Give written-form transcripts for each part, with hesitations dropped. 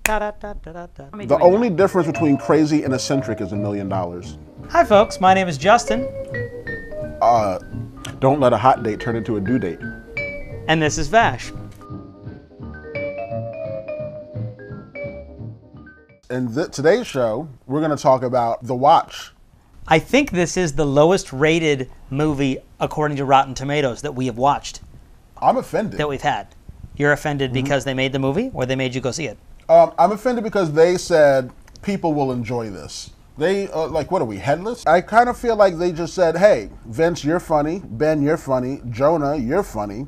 The only difference between crazy and eccentric is $1 million. Hi folks, my name is Justin. Don't let a hot date turn into a due date. And this is Vash. In today's show, we're going to talk about The Watch. I think this is the lowest rated movie according to Rotten Tomatoes that we have watched. I'm offended. That we've had. You're offended because they made the movie or they made you go see it? I'm offended because they said people will enjoy this. They, like, what are we, headless? I kind of feel like they just said, hey, Vince, you're funny. Ben, you're funny. Jonah, you're funny.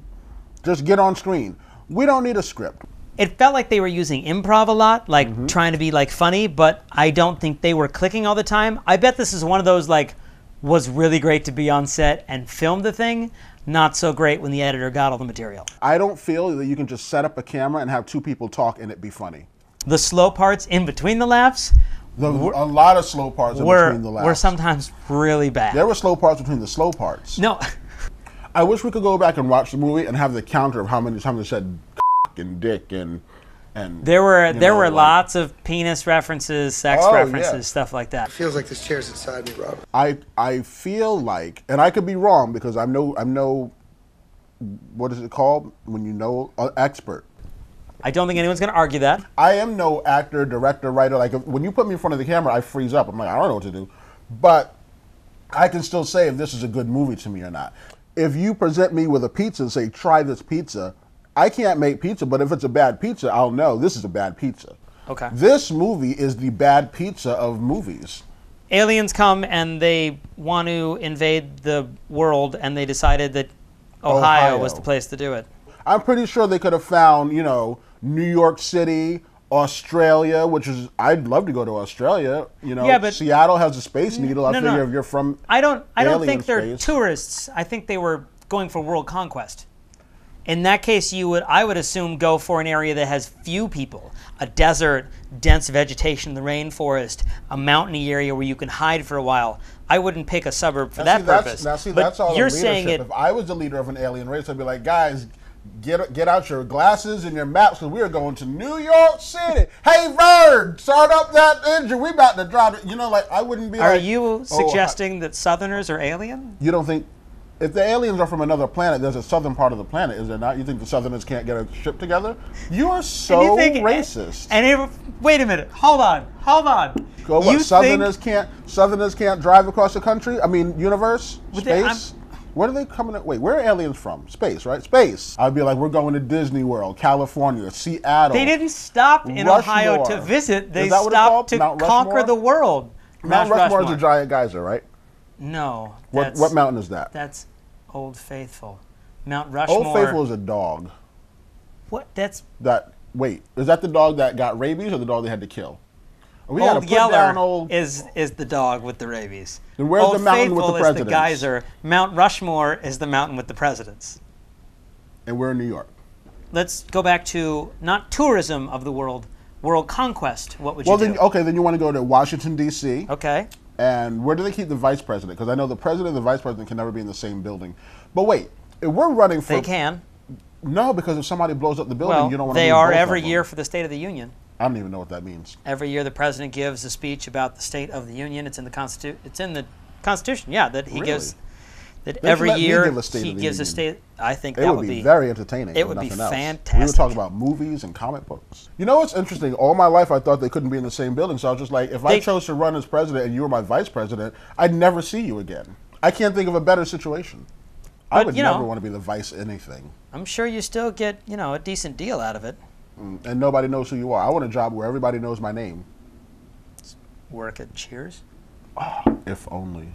Just get on screen. We don't need a script. It felt like they were using improv a lot, like trying to be like funny, but I don't think they were clicking all the time. I bet this is one of those like, was really great to be on set and film the thing, not so great when the editor got all the material. I don't feel that you can just set up a camera and have two people talk and it be funny. The slow parts in between the laughs, A lot of slow parts in between the laughs. Were sometimes really bad. There were slow parts between the slow parts. No. I wish we could go back and watch the movie and have the counter of how many times they said and dick and there were lots of penis references, sex references, stuff like that. It feels like this chair's inside me, Robert. I feel like, and I could be wrong because I'm no what is it called when you know an expert. I don't think anyone's going to argue that. I am no actor, director, writer. Like when you put me in front of the camera, I freeze up. I'm like, I don't know what to do, but I can still say if this is a good movie to me or not. If you present me with a pizza and say, try this pizza, I can't make pizza, but if it's a bad pizza, I'll know this is a bad pizza. Okay. This movie is the bad pizza of movies. Aliens come and they want to invade the world, and they decided that Ohio was the place to do it. I'm pretty sure they could have found, you know, New York City, Australia, which is, I'd love to go to Australia. You know, yeah, but Seattle has a Space Needle. I figure if you're from I don't think they're space. Tourists. I think they were going for world conquest. In that case, I would assume go for an area that has few people, a desert, dense vegetation, the rainforest, a mountainy area where you can hide for a while. I wouldn't pick a suburb for that purpose. That's all you're the saying leadership. If I was the leader of an alien race, I'd be like, guys, get out your glasses and your maps because we're going to New York City. Hey, Vern, start up that engine. We about to drop it. You know, like, I wouldn't be Are you suggesting that Southerners are alien? You don't think... If the aliens are from another planet, there's a southern part of the planet, is there not? You think the Southerners can't get a ship together? You are so racist. Wait a minute. Hold on. Go what? Southerners can't drive across the country? I mean, universe? Space? Where are they coming? Wait, where are aliens from? Space, right? Space. I'd be like, we're going to Disney World, California, Seattle. They didn't stop in Ohio to visit. They stopped to conquer the world. Mount Rushmore is a giant geyser, right? No. What mountain is that? That's Old Faithful. Mount Rushmore. Old Faithful is a dog. What? Wait, is that the dog that got rabies or the dog they had to kill? Old Yeller is the dog with the rabies. Then where's the mountain with the presidents? Is the geyser. Mount Rushmore is the mountain with the presidents. And we're in New York. Let's go back to not tourism of the world conquest. What would you do? Then you want to go to Washington, D.C. Okay. And where do they keep the vice president? Because I know the president and the vice president can never be in the same building. But wait, if we're running for... They can. No, because if somebody blows up the building, you don't want to... They are every year for the State of the Union. I don't even know what that means. Every year the president gives a speech about the State of the Union. It's in the Constitution, yeah, that he gives... That every year he gives a state. I think that would be very entertaining. It would be fantastic. We would talk about movies and comic books. You know what's interesting? All my life I thought they couldn't be in the same building. So I was just like, if I chose to run as president and you were my vice president, I'd never see you again. I can't think of a better situation. I would never want to be the vice anything. I'm sure you still get a decent deal out of it. And nobody knows who you are. I want a job where everybody knows my name. Work at Cheers. If only.